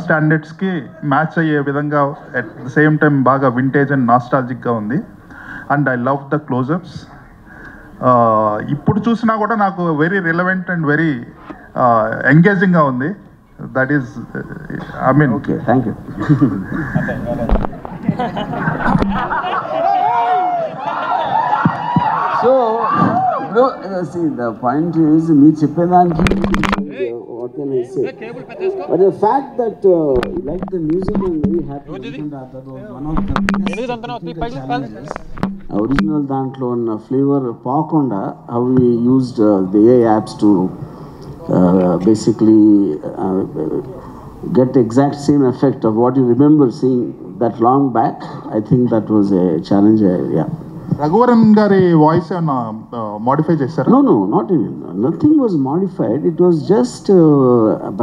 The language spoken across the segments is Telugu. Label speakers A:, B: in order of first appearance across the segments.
A: స్టాండర్డ్స్కి మ్యాచ్ అయ్యే విధంగా అట్ ద సేమ్ టైం బాగా వింటేజ్ అండ్ నాస్టాలజిక్గా ఉంది. And I love the close-ups. ఇప్పుడు చూసినా కూడా నాకు వెరీ రిలవెంట్ అండ్ వెరీ ఎంగేజింగ్గా ఉంది. That is I mean.
B: Okay, thank you. So see the point is మీరు చెప్పేదానికి what can I say, but the fact that you like the music and very happy, that was one of the challenges. Original దాంట్లో ఉన్న ఫ్లేవర్ పోకుండా how we used the AI apps to basically get exact same effect of what you remember seeing that long back. I think that was a challenge. Yeah.
A: Raghuvaran గారి వాయిస్ ఏమన్నా మోడిఫై చేశారు?
B: No, not even. Nothing was modified. It was just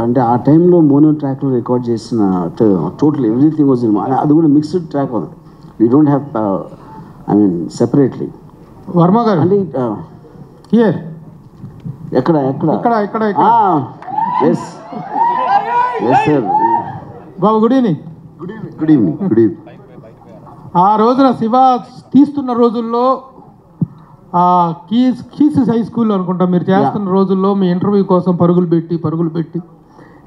B: అంటే ఆ టైంలో మోనో ట్రాక్లో రికార్డ్ చేసిన టోటల్ ఎవ్రీథింగ్ వాజ్ అది కూడా మిక్స్డ్ ట్రాక్ ఉంది. We don't have I mean separately.
C: Varma గారు
B: అంటే
C: హియర్
B: ఎక్కడ ఎస్ సార్.
C: బాబు గుడ్ ఈవినింగ్.
B: Good evening.
C: ఆ రోజున శివ తీస్తున్న రోజుల్లో కీస్ హై స్కూల్ అనుకుంటా మీరు చేస్తున్న రోజుల్లో మీ ఇంటర్వ్యూ కోసం పరుగులు పెట్టి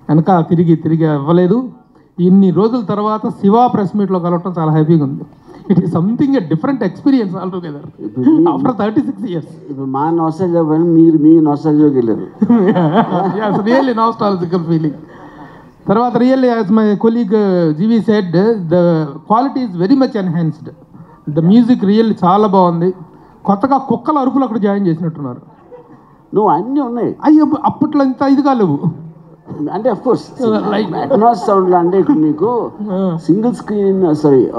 C: వెనక తిరిగి అవ్వలేదు. ఇన్ని రోజుల తర్వాత శివ ప్రెస్ మీట్లో కలవటం చాలా హ్యాపీగా ఉంది. It is something a different experience all together after 36 years.
B: ఇప్పుడు మా నాస్టాల్జియా మీరు మీ నాస్టాల్జియాకి వెళ్ళారు.
C: Really nostalgical feeling. తర్వాత really as my colleague GV said, the quality is very much enhanced. The music really చాలా బాగుంది. కొత్తగా కుక్కల అరుపులు అక్కడ జాయిన్ చేసినట్టున్నారు.
B: నువ్వు అన్నీ ఉన్నాయి.
C: అయ్యో అప్పట్లో ఇంత ఇదిగా లేవు.
B: అంటే అఫ్ కోర్స్ అట్మాస్ సౌండ్లో అంటే ఇప్పుడు మీకు సింగిల్ స్క్రీన్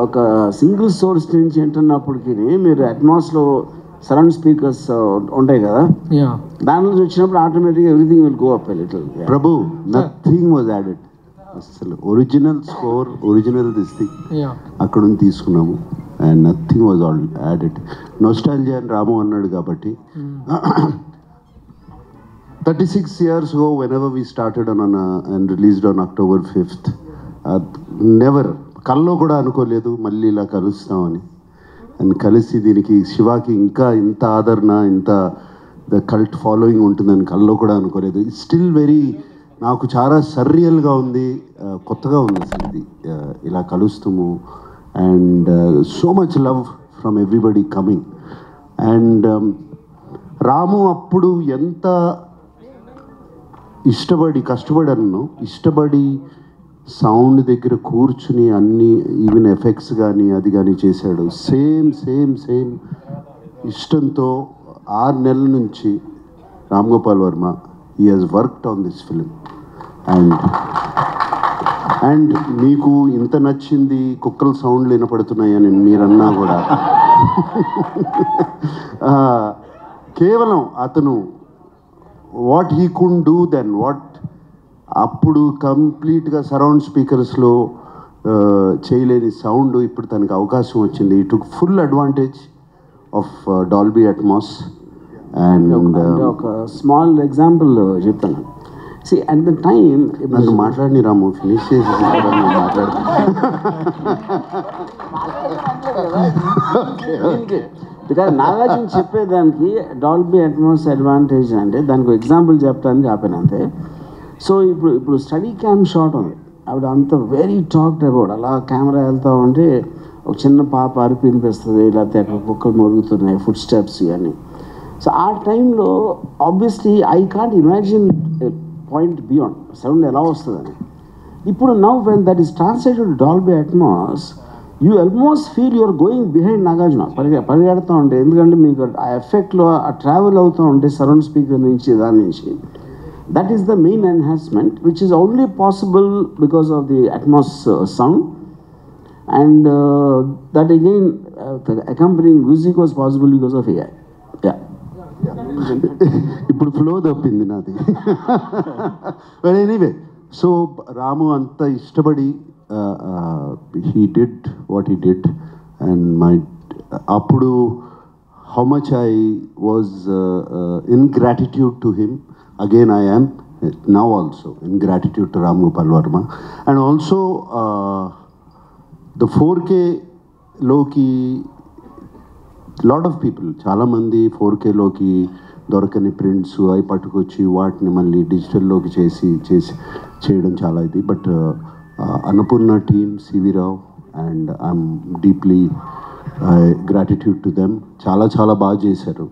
B: ఒక సింగిల్ సోర్స్ నుంచి వింటున్నప్పటికీ మీరు అట్మాస్లో సరౌండ్ స్పీకర్స్ ఉంటాయి కదా, దాని నుంచి వచ్చినప్పుడు ఆటోమేటిక్గా everything will go up a little.
D: Prabhu, nothing was added. అసలు ఒరిజినల్ స్కోర్, ఒరిజినల్ థింగ్ అక్కడ నుంచి తీసుకున్నాము. And nothing was all added. Nostalgia అని రాము అన్నాడు కాబట్టి 36 years ago, whenever we started and released on October 5th, never కల్లో కూడా అనుకోలేదు మళ్ళీ ఇలా కలుస్తామని. అండ్ కలిసి దీనికి శివాకి ఇంకా ఇంత ఆదరణ, ఇంత ద కల్ట్ ఫాలోయింగ్ ఉంటుందని కల్లో కూడా అనుకోలేదు. ఇట్స్ స్టిల్ వెరీ, నాకు చాలా సర్రియల్గా ఉంది, కొత్తగా ఉంది అసలు ఇది ఇలా కలుస్తాము. And so much love from everybody coming. And Ramu అప్పుడు ఎంత కష్టపడి సౌండ్ దగ్గర కూర్చుని అన్ని ఈవెన్ ఎఫెక్ట్స్ కానీ అది కానీ చేశాడు. సేమ్ ఇష్టంతో 6 నెలల నుంచి Ram Gopal Varma he has worked on this film. And మీకు ఇంత నచ్చింది, కుక్కల సౌండ్లు వినపడుతున్నాయని మీరన్నా కూడా కేవలం అతను what he could do then, what అప్పుడు కంప్లీట్గా సరౌండ్ స్పీకర్స్లో చేయలేని సౌండ్ ఇప్పుడు తనకు అవకాశం వచ్చింది. He took full advantage of Dolby Atmos. And
B: ఒక స్మాల్ ఎగ్జాంపుల్ చెప్తాను. సి అట్ ద టైమ్
D: నన్ను మాట్లాడిని రాము, ఫినిష్ చేసి
B: బికాజ్ నాగార్జున చెప్పేదానికి డాల్బీ అట్మాస్ అడ్వాంటేజ్ అంటే దానికి ఎగ్జాంపుల్ చెప్పడానికి ఆపాను అంతే. సో ఇప్పుడు స్టడీ క్యామ్ షాట్ ఉంది, ఆవిడ అంత వెరీ టాక్డ్ అబౌట్. అలా కెమెరా వెళ్తూ ఉంటే ఒక చిన్న పాప అరిపి వినిపిస్తుంది, లేకపోతే అక్కడ కుక్కలు మరుగుతున్నాయి, ఫుడ్ స్టెప్స్ ఇవన్నీ. సో ఆ టైంలో obviously I can't imagine point beyond sound ఎలా వస్తుందని. ఇప్పుడు now when that is translated Dolby Atmos, you almost feel you're going behind Nagarjuna. పరిగెడుతూ ఉంటే, ఎందుకంటే మీకు ఆ ఎఫెక్ట్లో ఆ ట్రావెల్ అవుతూ ఉంటే సరౌండ్ స్పీకర్ నుంచి దాని నుంచి, that is the main enhancement which is only possible because of the Atmos sound. And that again accompanying music was possible because of AI.
D: ఇప్పుడు ఫ్లో తప్పింది నాది. ఎనీవే, సో రాము అంత ఇష్టపడి he did what he did, and appudu how much I was in gratitude to him. Again I am, now also, in gratitude to Ram Gopal Verma. And also the 4K లోకి లాట్ ఆఫ్ పీపుల్, చాలామంది 4K లోకి దొరకని ప్రింట్స్ అవి పట్టుకొచ్చి వాటిని మళ్ళీ డిజిటల్లోకి చేయడం చాలా ఇది. But Annapurna team, CV Rao, and I'm deeply gratitude to them. చాలా బాగా చేశారు.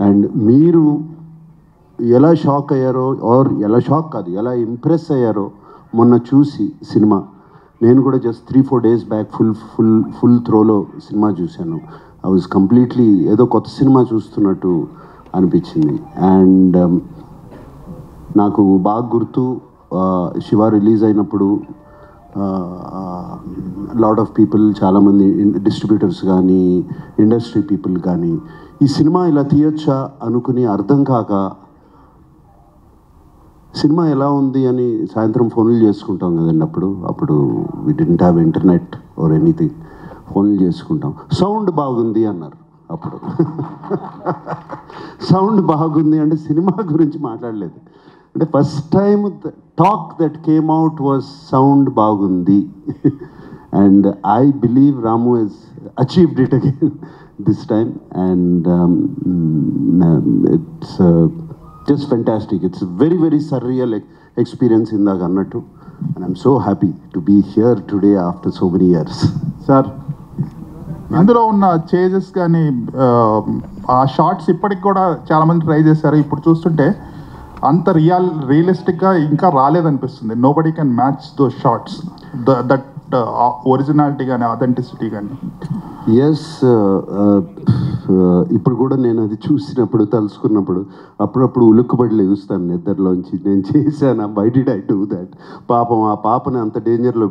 D: అండ్ మీరు ఎలా షాక్ అయ్యారో, ఆర్ ఎలా షాక్ కాదు, ఎలా ఇంప్రెస్ అయ్యారో మొన్న చూసి సినిమా, నేను కూడా జస్ట్ 3-4 days బ్యాక్ ఫుల్ త్రోలో సినిమా చూశాను. ఐ వాజ్ కంప్లీట్లీ ఏదో కొత్త సినిమా చూస్తున్నట్టు అనిపించింది. అండ్ నాకు బాగా గుర్తు, శివ రిలీజ్ అయినప్పుడు లాట్ ఆఫ్ పీపుల్, చాలామంది డిస్ట్రిబ్యూటర్స్ కానీ ఇండస్ట్రీ పీపుల్ కానీ ఈ సినిమా ఇలా తీయొచ్చా అనుకుని అర్థం కాక సినిమా ఎలా ఉంది అని సాయంత్రం ఫోన్లు చేసుకుంటాం కదండి. అప్పుడు we didn't have internet or anything. ఫోన్లు చేసుకుంటాం. సౌండ్ బాగుంది అన్నారు. అప్పుడు సౌండ్ బాగుంది అంటే సినిమా గురించి మాట్లాడలేదు. అంటే first time talk that came out was sound బాగుంది. And I believe Ramu he's achieved it again this time. And it's just fantastic. It's a very surreal experience ఇందాక అన్నట్టు. And I'm so happy to be here today after so many years.
A: Sir, ఇందులో ఉన్న చేంజెస్ కానీ ఆ షార్ట్స్ ఇప్పటికి కూడా చాలామంది ట్రై చేశారు. ఇప్పుడు చూస్తుంటే అంత రియలిస్టిక్గా ఇంకా రాలేదనిపిస్తుంది. Nobody can match those shots, that originality కానీ అథెంటిసిటీ కానీ.
D: ఎస్, ఇప్పుడు కూడా నేను అది చూసినప్పుడు, తలుసుకున్నప్పుడు అప్పుడప్పుడు ఉలుక్కుబడి లేగుస్తాను నిద్రలోంచి. నేను చేశాను, why did I do that, పాపం ఆ పాపని అంత డేంజర్లో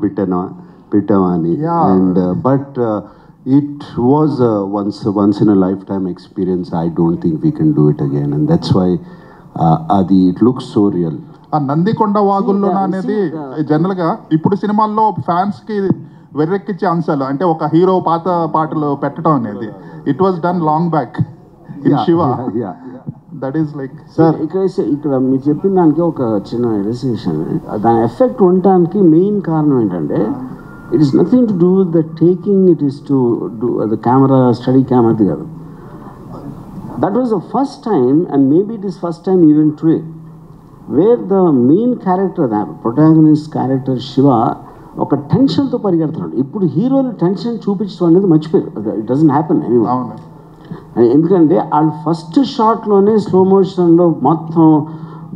D: పెట్టామా అని. And but it was once in a lifetime experience. I don't think we can do it again. And that's why అది ఇట్ లుక్స్ సో రియల్.
A: ఆ నందికొండ వాగుల్లో అనేది జనరల్గా ఇప్పుడు సినిమాల్లో ఫ్యాన్స్కి వెర్రెక్కిచ్చే అంశాలు, అంటే ఒక హీరో పాత పాటలు పెట్టడం అనేది it was done long back in Shiva. That is like
B: sir, ఇక్కడ మీరు చెప్పిన దానికి ఒక చిన్న రిలేషన్, దాని ఎఫెక్ట్ ఉండటానికి మెయిన్ కారణం ఏంటంటే it is nothing to do with the taking, it is to do the camera, study కెమెరాది కాదు. That was the first time, and maybe it is first time even today, where the main character, the protagonist character Shiva ఒక టెన్షన్తో పరిగెడుతున్నాడు. ఇప్పుడు హీరోలు టెన్షన్ చూపించడం అనేది మర్చిపోయారు. It doesn't happen anyway. ఎందుకంటే వాళ్ళు ఫస్ట్ షాట్లోనే స్లో మోషన్లో మొత్తం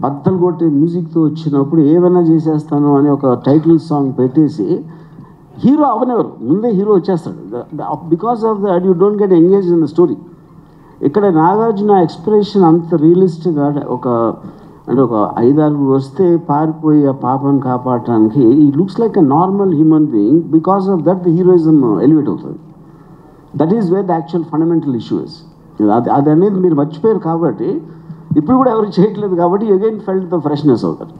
B: బద్దలు కొట్టే మ్యూజిక్తో వచ్చినప్పుడు ఏమైనా చేసేస్తాను అని ఒక టైటిల్ సాంగ్ పెట్టేసి హీరో అవనెవరు, ముందే హీరో వచ్చేస్తాడు. Because of that you don't get engage in the story. ఇక్కడ నాగార్జున ఎక్స్ప్రెషన్ అంత రియలిస్టిక్గా ఒక 5-6 వస్తే పారిపోయి ఆ పాపను కాపాడటానికి he looks like a normal human being. Because of that the heroism elevate అవుతుంది. That is where the actual fundamental issue is. అది అనేది మీరు మర్చిపోయారు కాబట్టి, ఇప్పుడు కూడా ఎవరు చేయట్లేదు కాబట్టి అగైన్ ఫెల్ట్ ద ఫ్రెష్నెస్ అవుతారు.